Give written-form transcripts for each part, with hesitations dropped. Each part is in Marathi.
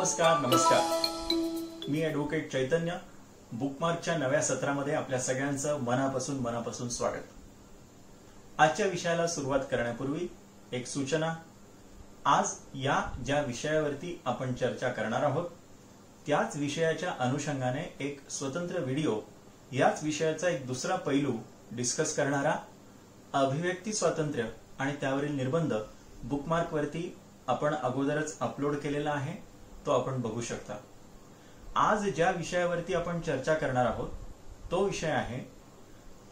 नमस्कार नमस्कार मी ॲडव्होकेट चैतन्य बुकमार्कच्या नव्या सत्रामध्ये आपल्या सगळ्यांचं मनापासून स्वागत। आजच्या विषयाला सुरुवात करण्यापूर्वी एक सूचना। आज या ज्या विषयावरती आपण चर्चा करणार आहोत त्याच विषयाच्या अनुषंगाने एक स्वतंत्र व्हिडिओ याच विषयाचा एक दुसरा पैलू डिस्कस करणारा अभिव्यक्ती स्वातंत्र्य आणि त्यावरील निर्बंध बुकमार्क वरती आपण अगोदरच अपलोड केलेला आहे, तो आपण बघू शकता। आज ज्या विषयावरती आपण चर्चा करणार आहोत तो विषय आहे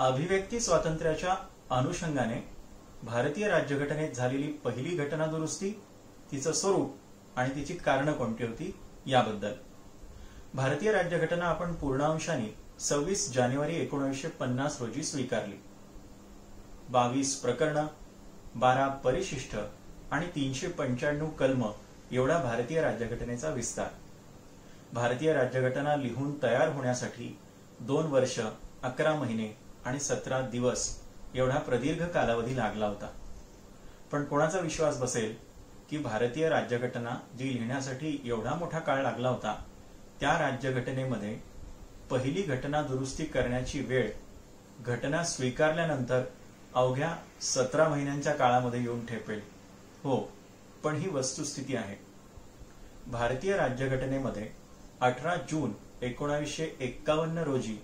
अभिव्यक्ती स्वातंत्र्याच्या अनुषंगाने भारतीय राज्यघटनेत झालेली पहिली घटना दुरुस्ती, तिचं स्वरूप आणि तिची कारणं कोणती होती याबद्दल। भारतीय राज्यघटना आपण पूर्णांशाने 26 जानेवारी 1950 रोजी स्वीकारली। 22 प्रकरण, 12 परिशिष्ट आणि 395 कलम एवढा भारतीय राज्यघटनेचा विस्तार। भारतीय राज्यघटना लिहून तयार होण्यासाठी 2 वर्ष 11 महिने आणि 17 दिवस एवढा प्रदीर्घ कालावधी लागला होता। पण कोणाचा विश्वास बसेल की भारतीय राज्यघटना जी लिहिण्यासाठी एवढा मोठा काळ लागला होता त्या राज्यघटनेमध्ये पहिली घटना दुरुस्ती करण्याची वेळ घटना स्वीकारल्यानंतर अवघ्या 17 महिन्यांच्या काळामध्ये येऊन ठेपेल। हो, पण ही वस्तुस्थिती आहे। भारतीय राज्यघटनेमध्ये 18 जून 1951 रोजी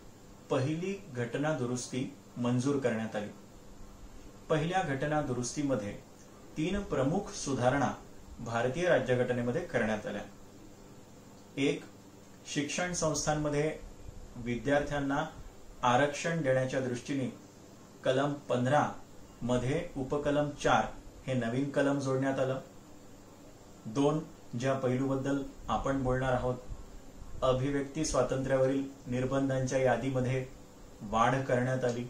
पहिली घटना दुरुस्ती मंजूर करण्यात आली। पहिल्या घटना दुरुस्तीमध्ये 3 प्रमुख सुधारणा भारतीय राज्यघटनेमध्ये करण्यात आल्या। एक, शिक्षण संस्थांमध्ये विद्यार्थ्यांना आरक्षण देण्याच्या दृष्टीने कलम 15 मध्ये उपकलम 4 हे नवीन कलम जोडण्यात आलं। 2, ज्या पैलूबद्दल आपण बोलणार आहोत, अभिव्यक्ती स्वातंत्र्यावरील निर्बंधांच्या यादीमध्ये वाढ करण्यात आली।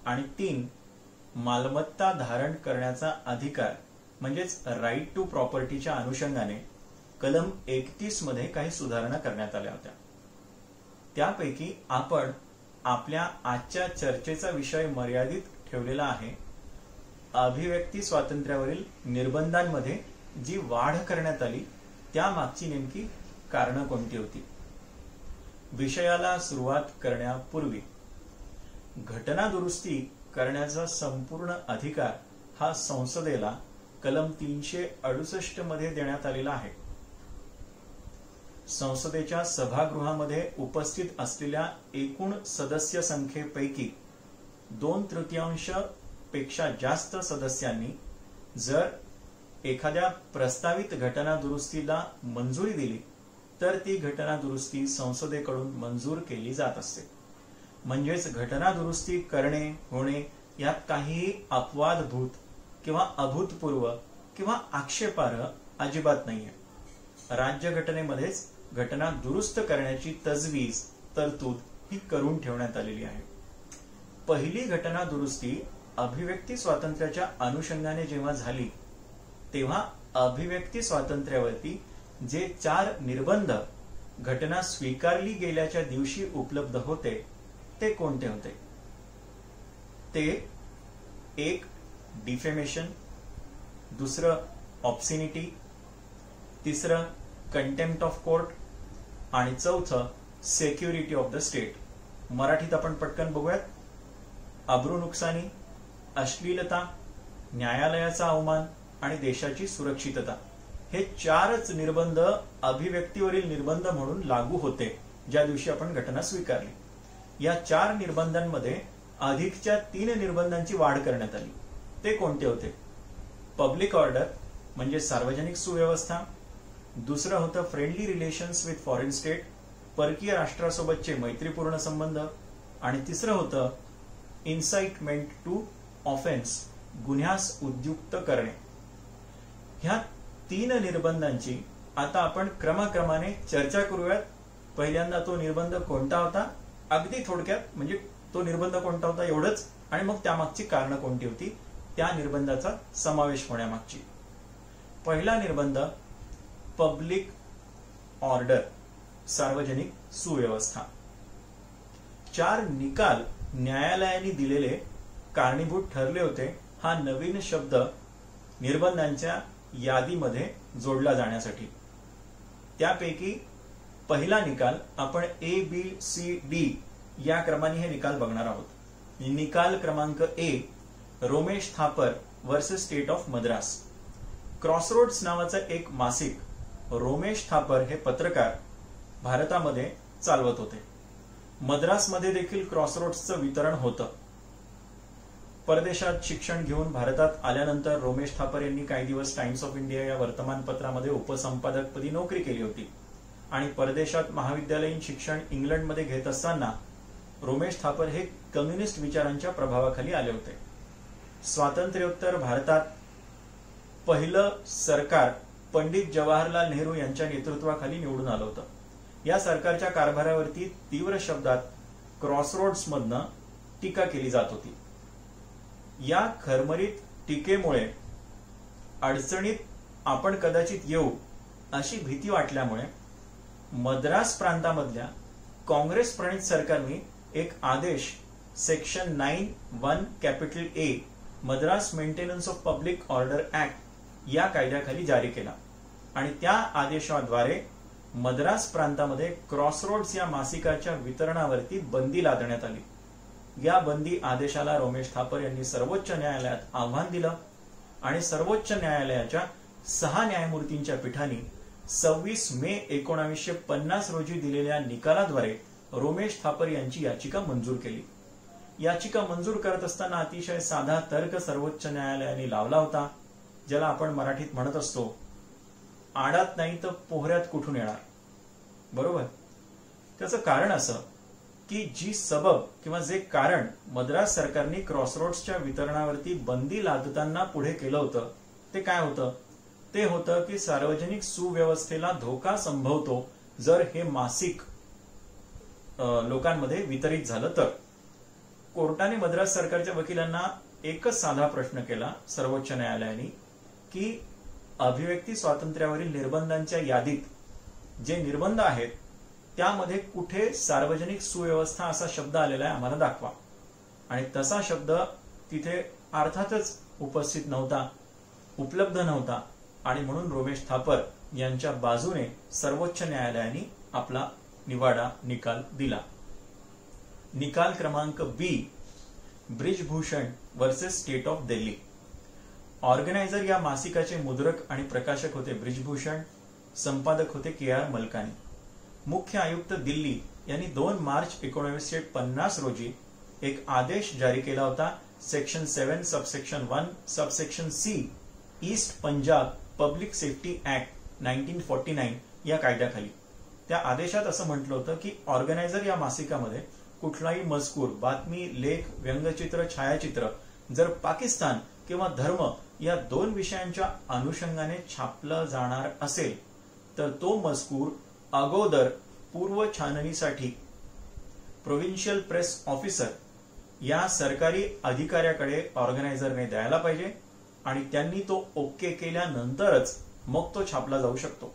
आणि 3, मालमत्ता धारण करण्याचा अधिकार म्हणजेच राईट टू प्रॉपर्टीच्या अनुषंगाने कलम 31 मध्ये काही सुधारणा करण्यात आल्या होत्या। त्यापैकी आपण आपल्या आजच्या चर्चेचा विषय मर्यादित ठेवलेला आहे अभिव्यक्ती स्वातंत्र्यावरील निर्बंधांमध्ये जी वाढ करण्यात आली त्या मागची नेमकी कारणं कोणती होती। विषयाला सुरुवात करण्यापूर्वी घटना दुरुस्ती करण्याचा संपूर्ण अधिकार हा संसदेला कलम 368 मध्ये देण्यात आलेला आहे। संसदेच्या सभागृहामध्ये उपस्थित असलेल्या एकूण सदस्य संख्येपैकी 2/3 पेक्षा जास्त सदस्यांनी जर एखाद्या प्रस्तावित घटना दुरुस्तीला मंजुरी दिली तर ती घटना दुरुस्ती संसदेकडून मंजूर केली जात असते। म्हणजेच घटना दुरुस्ती करणे होणे यात काहीही अपवादभूत किंवा अभूतपूर्व किंवा आक्षेपार्ह अजिबात नाहीये। राज्यघटनेमध्येच घटना दुरुस्त करण्याची तजवीज तरतूद ही करून ठेवण्यात आलेली आहे। पहिली घटना दुरुस्ती अभिव्यक्ती स्वातंत्र्याच्या अनुषंगाने जेव्हा झाली तेव्हा अभिव्यक्ती स्वातंत्र्यावरती जे 4 निर्बंध घटना स्वीकारली गेल्याच्या दिवशी उपलब्ध होते ते कोणते होते? ते 1, डिफेमेशन, दुसरं ऑब्सिनिटी, तिसरं कंटेम्प्ट ऑफ कोर्ट आणि चौथं सेक्युरिटी ऑफ द स्टेट। मराठीत आपण पटकन बघूयात। अब्रू नुकसानी, अश्लीलता, न्यायालयाचा अवमान आणि देशाची सुरक्षितता हे 4च निर्बंध अभिव्यक्तीवरील निर्बंध म्हणून लागू होते ज्या दिवशी आपण घटना स्वीकारली। या 4 निर्बंधांमध्ये अधिकच्या 3 निर्बंधांची वाढ करण्यात आली। ते कोणते होते? पब्लिक ऑर्डर म्हणजे सार्वजनिक सुव्यवस्था, दुसरं होतं friendly relations with foreign state, परकीय राष्ट्रासोबतचे मैत्रीपूर्ण संबंध, आणि तिसरं होतं इन्साइटमेंट टू ऑफेन्स, गुन्ह्यास उद्युक्त करणे। ह्या 3 निर्बंधांची आता आपण क्रमाक्रमाने चर्चा करूयात। पहिल्यांदा तो निर्बंध कोणता होता, अगदी थोडक्यात, म्हणजे तो निर्बंध कोणता होता एवढंच, आणि मग त्यामागची कारणं कोणती होती त्या निर्बंधाचा समावेश होण्यामागची। पहिला निर्बंध पब्लिक ऑर्डर, सार्वजनिक सुव्यवस्था। 4 निकाल न्यायालयाने दिलेले कारणीभूत ठरले होते हा नवीन शब्द निर्बंधांच्या यादीमध्ये जोडला जाण्यासाठी। त्यापैकी पहिला निकाल आपण ABCD या क्रमाने हे निकाल बघणार आहोत। निकाल क्रमांक A, Romesh Thapar versus state of Madras. Crossroads नावाचं एक मासिक रोमेश थापर हे पत्रकार भारतामध्ये चालवत होते। मद्रासमध्ये देखील क्रॉसरोड्सचं वितरण होतं। परदेशात शिक्षण घेऊन भारतात आल्यानंतर रोमेश थापर यांनी काही दिवस टाइम्स ऑफ इंडिया या वर्तमानपत्रामध्ये उपसंपादकपदी नोकरी केली होती आणि परदेशात महाविद्यालयीन शिक्षण इंग्लंडमध्ये घेत असताना रोमेश थापर हे कम्युनिस्ट विचारांच्या प्रभावाखाली आले होते। स्वातंत्र्योत्तर भारतात पहिलं सरकार पंडित जवाहरलाल नेहरू यांच्या नेतृत्वाखाली निवडून आलं होतं। या सरकारच्या कारभारावरती तीव्र शब्दात क्रॉसरोड्समधनं टीका केली जात होती। या खरमरीत टीकेमुळे अडचणीत आपण कदाचित येऊ अशी भीती वाटल्यामुळे मद्रास प्रांतामधल्या काँग्रेस प्रणित सरकारने एक आदेश section 9(1)A Madras maintenance of public order act या कायद्याखाली जारी केला आणि त्या आदेशाद्वारे मद्रास प्रांतामध्ये क्रॉसरोड्स या मासिकाच्या वितरणावरती बंदी लादण्यात आली। या बंदी आदेशाला रोमेश थापर यांनी सर्वोच्च न्यायालयात आव्हान दिलं आणि सर्वोच्च न्यायालयाच्या 6 न्यायमूर्तींच्या पीठाने 26 मे 1950 रोजी दिलेल्या निकालाद्वारे रोमेश थापर यांची याचिका मंजूर केली। याचिका मंजूर करत असताना अतिशय साधा तर्क सर्वोच्च न्यायालयाने लावला होता, ज्याला आपण मराठीत म्हणत असतो, आडात नाही तर पोहऱ्यात कुठून येणार, बरोबर। त्याचं कारण असं की जी सबब किंवा जे कारण मद्रास सरकारने क्रॉसरोड्सच्या वितरणावरती बंदी लादताना पुढे केलं होतं ते काय होतं? ते होतं की सार्वजनिक सुव्यवस्थेला धोका संभवतो जर हे मासिक लोकांमध्ये वितरित झालं तर। कोर्टाने मद्रास सरकारच्या वकिलांना एकच साधा प्रश्न केला सर्वोच्च न्यायालयाने की अभिव्यक्ती स्वातंत्र्यावरील निर्बंधांच्या यादीत जे निर्बंध आहेत त्यामध्ये कुठे सार्वजनिक सुव्यवस्था असा शब्द आलेला आहे आम्हाला दाखवा। आणि तसा शब्द तिथे अर्थातच उपस्थित नव्हता, उपलब्ध नव्हता आणि म्हणून रोमेश थापर यांच्या बाजूने सर्वोच्च न्यायालयाने आपला निकाल दिला। निकाल क्रमांक B, Brijbhushan versus state of Delhi. Organiser या मासिकाचे मुद्रक आणि प्रकाशक होते ब्रिजभूषण, संपादक होते KR मलकानी। मुख्य आयुक्त दिल्ली यांनी 2 मार्च 1950 रोजी एक आदेश जारी केला होता section 7 subsection 1 subsection C east Punjab public safety act 1949 या कायद्याखाली। त्या आदेशात असं म्हटलं होतं की ऑर्गनायझर या मासिकामध्ये कुठलाही मजकूर, बातमी, लेख, व्यंगचित्र, छायाचित्र जर पाकिस्तान किंवा धर्म या 2 विषयांच्या अनुषंगाने छापलं जाणार असेल तर तो मजकूर अगोदर पूर्व छाननीसाठी प्रोव्हिन्शियल प्रेस ऑफिसर या सरकारी अधिकाऱ्याकडे ऑर्गनायझरने द्यायला पाहिजे आणि त्यांनी तो ओके केल्यानंतरच मग तो छापला जाऊ शकतो।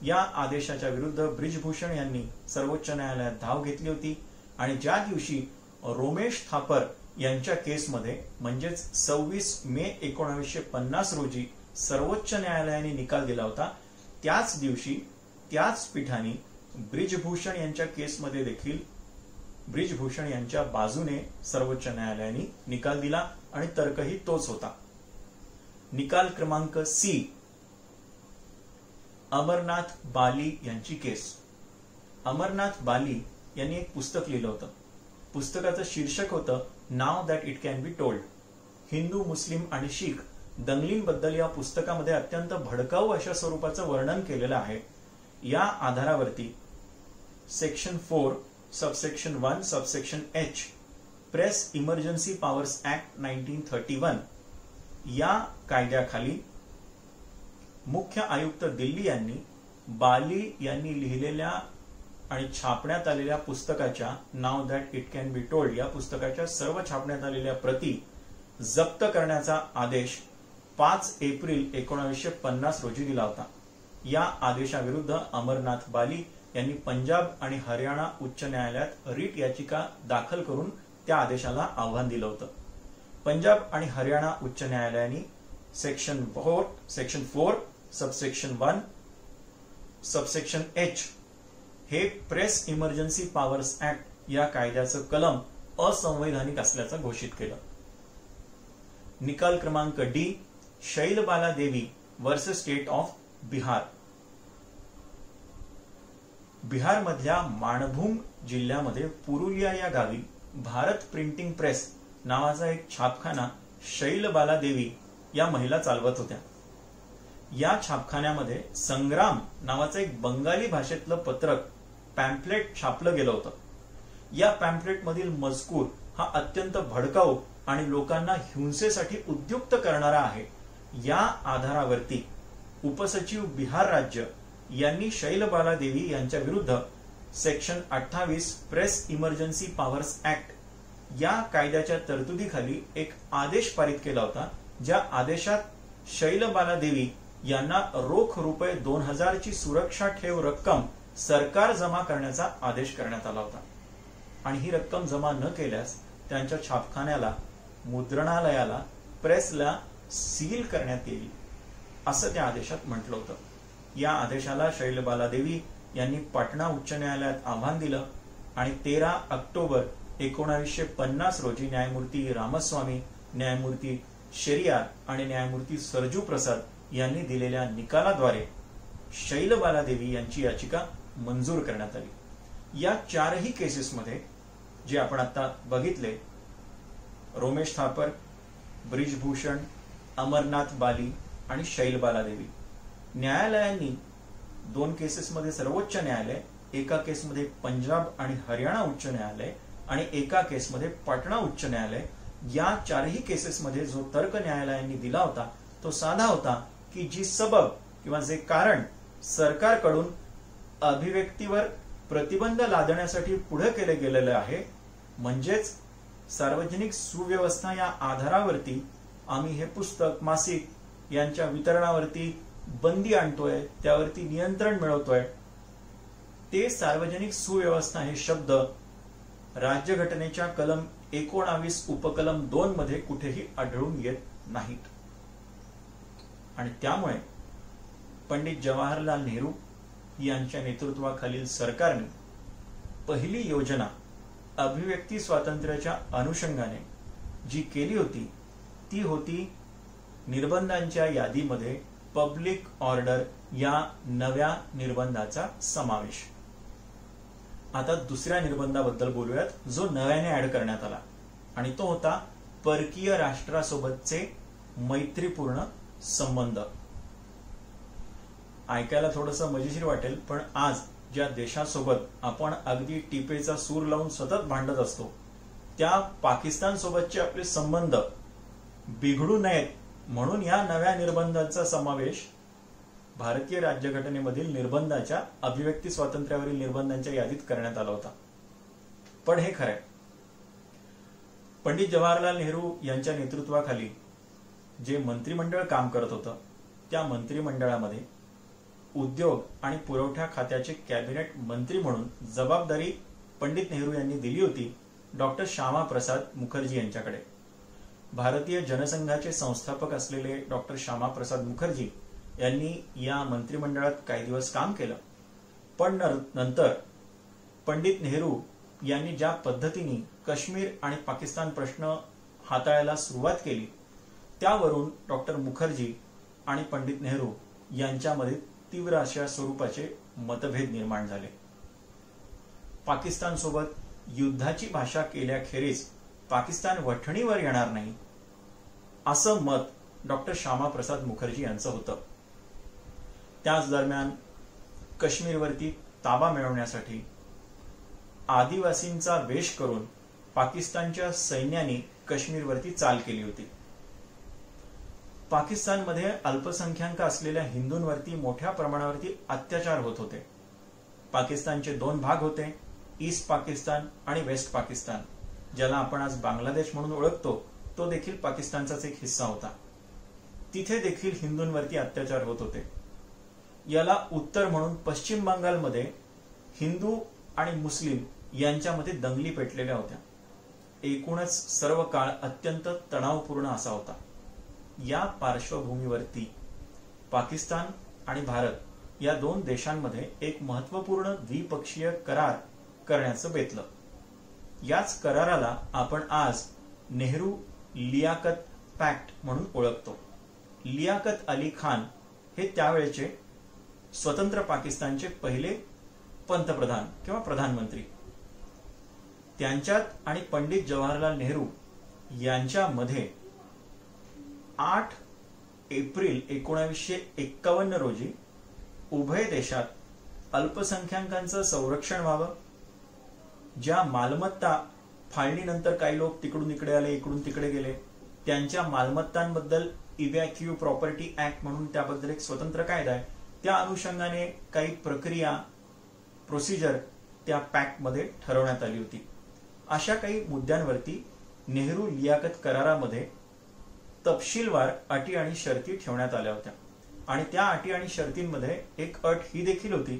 या आदेशाच्या विरुद्ध ब्रिजभूषण यांनी सर्वोच्च न्यायालयात धाव घेतली होती आणि ज्या दिवशी रोमेश थापर यांच्या केसमध्ये म्हणजेच 26 मे 1950 रोजी सर्वोच्च न्यायालयाने निकाल दिला होता त्याच दिवशी त्याच पीठाने ब्रिजभूषण यांच्या केसमध्ये देखील ब्रिजभूषण यांच्या बाजूने सर्वोच्च न्यायालयाने निकाल दिला आणि तर्कही तोच होता। निकाल क्रमांक C, अमरनाथ बाली यांची केस। अमरनाथ बाली यांनी एक पुस्तक लिहिलं होतं। पुस्तकाचं शीर्षक होतं नाव that it can be told. Hindu, Muslim आणि शीख दंगलींबद्दल या पुस्तकामध्ये अत्यंत भडकाऊ अशा स्वरूपाचं वर्णन केलेलं आहे। या आधारावरती section 4 subsection 1 subsection H press emergency powers act 1931 या कायद्याखाली मुख्य आयुक्त दिल्ली यांनी बाली यांनी लिहिलेल्या आणि छापण्यात आलेल्या पुस्तकाच्या नाव that it can be told या पुस्तकाच्या सर्व छापण्यात आलेल्या प्रती जप्त करण्याचा आदेश 5 एप्रिल 1950 रोजी दिला होता। या आदेशाविरुद्ध अमरनाथ बाली यांनी पंजाब आणि हरियाणा उच्च न्यायालयात रिट याचिका दाखल करून त्या आदेशाला आव्हान दिलं होतं। पंजाब आणि हरियाणा उच्च न्यायालयाने सेक्शन 4 सबसेक्शन 1 सबसेक्शन एच हे प्रेस इमर्जन्सी पॉवर्स ऍक्ट या कायद्याचं कलम असंवैधानिक असल्याचं घोषित केलं. निकाल क्रमांक डी, शैलबाला देवी वर्सेस स्टेट ऑफ बिहार. बिहारमधल्या माणभूम जिल्ह्यामध्ये पुरुलिया या गावी भारत प्रिंटिंग प्रेस नावाचा एक छापखाना शैलबाला देवी या महिला चालवत होत्या. या छापखान्यामध्ये संग्राम नावाचं एक बंगाली भाषेतलं पत्रक पॅम्पलेट छापलं गेलं होतं. या पॅम्पलेट मधील मजकूर हा अत्यंत भडकाऊ आणि लोकांना हिंसेसाठी उद्युक्त करणारा आहे. या आधारावरती उपसचिव बिहार राज्य यांनी शैलबाला देवी यांच्या विरुद्ध section 28 press emergency powers act या कायद्याच्या तरतुदीखाली एक आदेश पारित केला होता. ज्या आदेशात शैलबाला देवी यांना रोख रुपये 2000 ची सुरक्षा ठेव रक्कम सरकार जमा करण्याचा आदेश करण्यात आला होता आणि ही रक्कम जमा न केल्यास त्यांच्या छापखान्याला, मुद्रणालयाला, प्रेसला सील करण्यात येईल असं त्या आदेशात म्हटलं होतं. या आदेशाला शैलबाला देवी यांनी पाटणा उच्च न्यायालयात आव्हान दिलं आणि 13 ऑक्टोबर 1950 रोजी न्यायमूर्ती रामस्वामी, न्यायमूर्ती शेरियार आणि न्यायमूर्ती सरजू प्रसाद यांनी दिलेल्या निकालाद्वारे शैलबाला देवी यांची याचिका मंजूर करण्यात आली. या चारही केसेसमध्ये जे आपण आता बघितले, रोमेश थापर, ब्रिजभूषण, अमरनाथ बाली आणि शैलबाला देवी, न्यायालयांनी 2 केसेसमध्ये सर्वोच्च न्यायालय, एका केसमध्ये पंजाब आणि हरियाणा उच्च न्यायालय आणि एका केसमध्ये पाटणा उच्च न्यायालय, या चारही केसेसमध्ये जो तर्क न्यायालयांनी दिला होता तो साधा होता की जी सबब किंवा जे कारण सरकारकडून अभिव्यक्तीवर प्रतिबंध लादण्यासाठी पुढे केले गेलेले आहे, म्हणजेच सार्वजनिक सुव्यवस्था या आधारावरती आम्ही हे पुस्तक, मासिक यांच्या वितरणावरती बंदी आणतोय, त्यावरती नियंत्रण मिळवतोय, ते सार्वजनिक सुव्यवस्था हे शब्द राज्यघटनेच्या कलम 19 उपकलम 2 मध्ये कुठेही आढळून येत नाहीत. आणि त्यामुळे पंडित जवाहरलाल नेहरू यांच्या नेतृत्वाखालील सरकारने पहिली योजना अभिव्यक्ती स्वातंत्र्याच्या अनुषंगाने जी केली होती ती होती निर्बंधांच्या यादीमध्ये पब्लिक ऑर्डर या नव्या निर्बंधाचा समावेश. आता दुसऱ्या निर्बंधाबद्दल बोलूयात जो नव्याने ऍड करण्यात आला आणि तो होता परकीय राष्ट्रासोबतचे मैत्रीपूर्ण संबंध. ऐकायला थोडंसं मजेशीर वाटेल, पण आज ज्या देशासोबत आपण अगदी टिपेचा सूर लावून सतत भांडत असतो त्या पाकिस्तान सोबतचे आपले संबंध बिघडू नयेत म्हणून या नव्या निर्बंधाचा समावेश भारतीय राज्यघटनेमधील निर्बंधाच्या, अभिव्यक्ती स्वातंत्र्यावरील निर्बंधांच्या यादीत करण्यात आला होता. पण हे खरंय, पंडित जवाहरलाल नेहरू यांच्या नेतृत्वाखाली जे मंत्रिमंडळ काम करत होतं त्या मंत्रिमंडळामध्ये उद्योग आणि पुरवठा खात्याचे कॅबिनेट मंत्री म्हणून जबाबदारी पंडित नेहरू यांनी दिली होती डॉक्टर श्यामाप्रसाद मुखर्जी यांच्याकडे. भारतीय जनसंघाचे संस्थापक असलेले डॉक्टर श्यामाप्रसाद मुखर्जी यांनी या मंत्रिमंडळात काही दिवस काम केलं. पण नंतर पंडित नेहरू यांनी ज्या पद्धतीने काश्मीर आणि पाकिस्तान प्रश्न हाताळायला सुरुवात केली त्यावरून डॉक्टर मुखर्जी आणि पंडित नेहरू यांच्यामध्ये तीव्र अशा स्वरूपाचे मतभेद निर्माण झाले. पाकिस्तान सोबत युद्धाची भाषा केल्याखेरीज पाकिस्तान वठणीवर येणार नाही असं मत डॉक्टर श्यामाप्रसाद मुखर्जी यांचं होतं. त्याच दरम्यान काश्मीरवरती ताबा मिळवण्यासाठी आदिवासींचा वेश करून पाकिस्तानच्या सैन्याने काश्मीरवरती चाल केली होती. पाकिस्तानमध्ये अल्पसंख्याक असलेल्या हिंदूंवरती मोठ्या प्रमाणावरती अत्याचार होत होते. पाकिस्तानचे 2 भाग होते, ईस्ट पाकिस्तान आणि वेस्ट पाकिस्तान. ज्याला आपण आज बांगलादेश म्हणून ओळखतो तो देखील पाकिस्तानचाच एक हिस्सा होता. तिथे देखील हिंदूंवरती अत्याचार होत होते. याला उत्तर म्हणून पश्चिम बंगालमध्ये हिंदू आणि मुस्लिम यांच्यामध्ये दंगली पेटलेल्या होत्या. एकूणच सर्व काळ अत्यंत तणावपूर्ण असा होता. या पार्श्वभूमीवरती पाकिस्तान आणि भारत या दोन देशांमध्ये एक महत्वपूर्ण द्विपक्षीय करार करण्याचं बेतलं. याच कराराला आपण आज नेहरू लियाकत पॅक्ट म्हणून ओळखतो. लियाकत अली खान हे त्यावेळेचे स्वतंत्र पाकिस्तानचे पहिले पंतप्रधान किंवा प्रधानमंत्री. त्यांच्यात आणि पंडित जवाहरलाल नेहरू यांच्यामध्ये 8 एप्रिल 1951 रोजी उभय देशात अल्पसंख्याकांचं संरक्षण व्हावं, ज्या मालमत्ता फाळणीनंतर काही लोक तिकडून इकडे आले, इकडून तिकडे गेले, त्यांच्या मालमत्तांबद्दल इव्हॅक्यू प्रॉपर्टी ऍक्ट म्हणून त्याबद्दल एक स्वतंत्र कायदा आहे, त्या अनुषंगाने काही प्रक्रिया प्रोसिजर त्या पॅक्ट मध्ये ठरवण्यात आली होती. अशा काही मुद्द्यांवरती नेहरू लियाकत करारामध्ये तपशीलवार अटी आणि शर्ती ठेवण्यात आल्या होत्या. आणि त्या अटी आणि शर्तींमध्ये एक अट ही देखील होती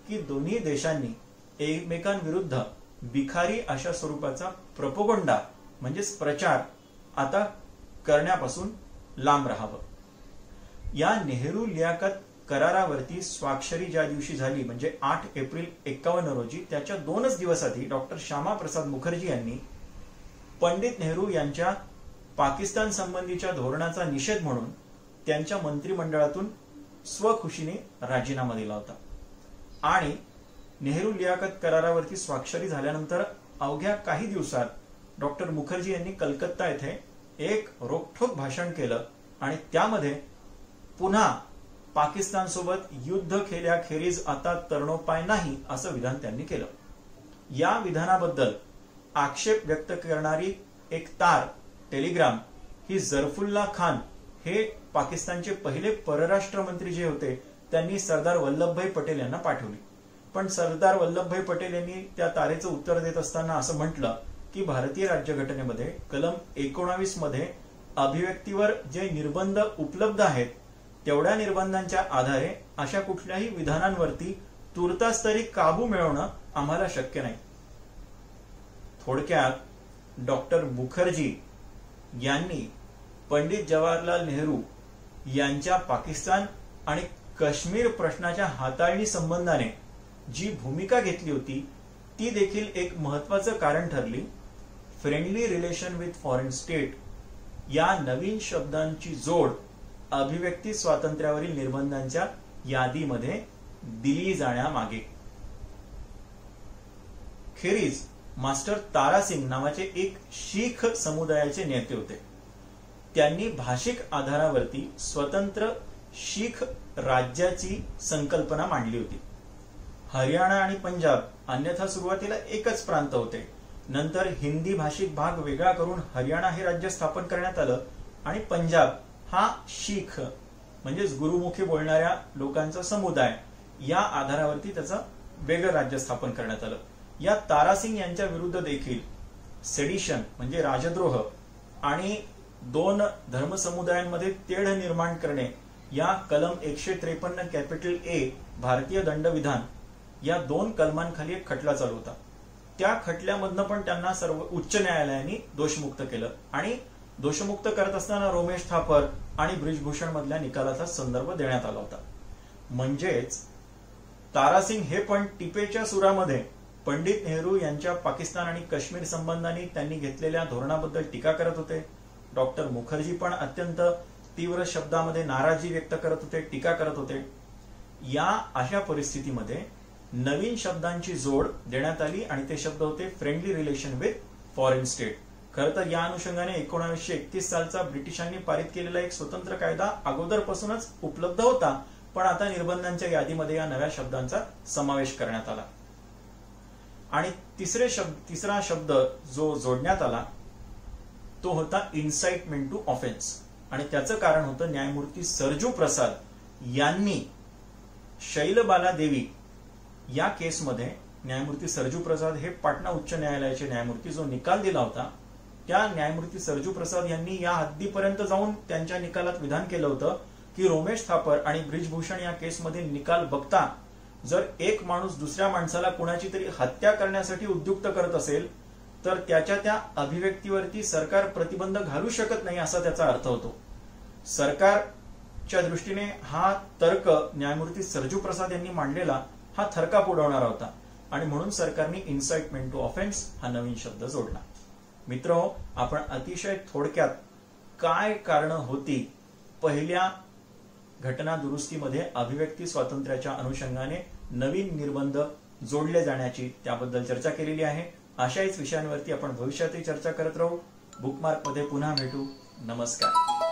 की दोन्ही देशांनी एकमेकांविरुद्ध बिखारी अशा स्वरूपाचा प्रोपोगंडा म्हणजेच प्रचार आता करण्यापासून लांब राहावं. या नेहरू लियाकत करारावरती स्वाक्षरी ज्या दिवशी झाली म्हणजे 8 एप्रिल 51 रोजी, त्याच्या 2च दिवस आधी डॉक्टर श्यामाप्रसाद मुखर्जी यांनी पंडित नेहरू यांच्या पाकिस्तान संबंधीच्या धोरणाचा निषेध म्हणून त्यांच्या मंत्रिमंडळातून स्वखुशीने राजीनामा दिला होता. आणि नेहरू लियाकत करारावरती स्वाक्षरी झाल्यानंतर अवघ्या काही दिवसात डॉक्टर मुखर्जी यांनी कलकत्ता येथे एक रोखठोक भाषण केलं आणि त्यामध्ये पुन्हा पाकिस्तान सोबत युद्ध केल्याखेरीज आता तरणोपाय नाही असं विधान त्यांनी केलं. या विधानाबद्दल आक्षेप व्यक्त करणारी एक तार टेलिग्राम ही जरफुल्ला खान हे पाकिस्तानचे पहिले परराष्ट्र मंत्री जे होते त्यांनी सरदार वल्लभभाई पटेल यांना पाठवली. पण सरदार वल्लभभाई पटेल यांनी त्या तारेचं उत्तर देत असताना असं म्हटलं की भारतीय राज्यघटनेमध्ये कलम 19 मध्ये अभिव्यक्तीवर जे निर्बंध उपलब्ध आहेत तेवढ्या निर्बंधांच्या आधारे अशा कुठल्याही विधानांवरती तुर्तास तरी काबू मिळवणं आम्हाला शक्य नाही. थोडक्यात डॉक्टर मुखर्जी यांनी पंडित जवाहरलाल नेहरू यांच्या पाकिस्तान आणि काश्मीर प्रश्नाच्या हाताळणी संबंधाने जी भूमिका घेतली होती ती देखील एक महत्वाचं कारण ठरली. Friendly relation with foreign state या नवीन शब्दांची जोड अभिव्यक्ती स्वातंत्र्यावरील निर्बंधांच्या यादीमध्ये दिली जाण्यामागे. खेरीज मास्टर तारासिंग नावाचे एक शीख समुदायाचे नेते होते. त्यांनी भाषिक आधारावरती स्वतंत्र शीख राज्याची संकल्पना मांडली होती. हरियाणा आणि पंजाब अन्यथा सुरुवातीला एकच प्रांत होते. नंतर हिंदी भाषिक भाग वेगळा करून हरियाणा हे राज्य स्थापन करण्यात आलं आणि पंजाब हा शीख म्हणजेच गुरुमुखी बोलणाऱ्या लोकांचा समुदाय या आधारावरती त्याचं वेगळं राज्य स्थापन करण्यात आलं. या तारासिंग यांच्या विरुद्ध देखील सेडिशन म्हणजे राजद्रोह आणि 2 धर्मसमुदायांमध्ये तेढ निर्माण करणे या कलम 153 कॅपिटल ए भारतीय दंडविधान या 2 कलमांखाली एक खटला चालू होता. त्या खटल्यामधनं पण त्यांना सर्व उच्च न्यायालयाने दोषमुक्त केलं आणि दोषमुक्त करत असताना रोमेश थापर आणि ब्रिजभूषण मधल्या निकालाचा संदर्भ देण्यात आला होता. म्हणजेच तारासिंग हे पण टिपेच्या सुरामध्ये पंडित नेहरू यांच्या पाकिस्तान आणि काश्मीर संबंधांनी त्यांनी घेतलेल्या धोरणाबद्दल टीका करत होते. डॉक्टर मुखर्जी पण अत्यंत तीव्र शब्दामध्ये नाराजी व्यक्त करत होते, टीका करत होते. या अशा परिस्थितीमध्ये नवीन शब्दांची जोड देण्यात आली आणि ते शब्द होते friendly relation with foreign state. खरं तर या अनुषंगाने 1931 सालचा ब्रिटिशांनी पारित केलेला एक स्वतंत्र कायदा अगोदरपासूनच उपलब्ध होता, पण आता निर्बंधांच्या यादीमध्ये या नव्या शब्दांचा समावेश करण्यात आला. आणि तिसरा शब्द जो जोडण्यात आला तो होता इन्साइटमेंट टू ऑफेन्स. आणि त्याचं कारण होतं न्यायमूर्ती सरजू प्रसाद यांनी शैलबाला देवी या केसमध्ये न्यायमूर्ती सरजू प्रसाद हे पाटणा उच्च न्यायालयाचे न्यायमूर्ती जो निकाल दिला होता त्या न्यायमूर्ती सरजू प्रसाद यांनी या हद्दीपर्यंत जाऊन त्यांच्या निकालात विधान केलं होतं की रोमेश थापर आणि ब्रिजभूषण या केसमध्ये निकाल बघता जर एक माणूस दुसऱ्या माणसाला कुणाची तरी हत्या करण्यासाठी उद्युक्त करत असेल तर त्याच्या त्या अभिव्यक्तीवरती सरकार प्रतिबंध घालू शकत नाही असा त्याचा अर्थ होतो. सरकार च्या दृष्टीने हा तर्क न्यायमूर्ती सरजू प्रसाद यांनी मांडलेला हा थरकाप उडवणारा होता आणि म्हणून सरकारने इन्साइटमेंट टू ऑफेन्स हा नवीन शब्द जोडला. मित्र, आपण अतिशय थोडक्यात काय कारण होती पहिल्या घटना दुरुस्तीमध्ये अभिव्यक्ती स्वातंत्र्याच्या अनुषंगाने नवीन निर्बंध जोडले जाण्याची त्याबद्दल चर्चा केलेली आहे. अशाच विषयांवरती आपण भविष्यातही चर्चा करत राहू. बुकमार्क मध्ये पुन्हा भेटू. नमस्कार.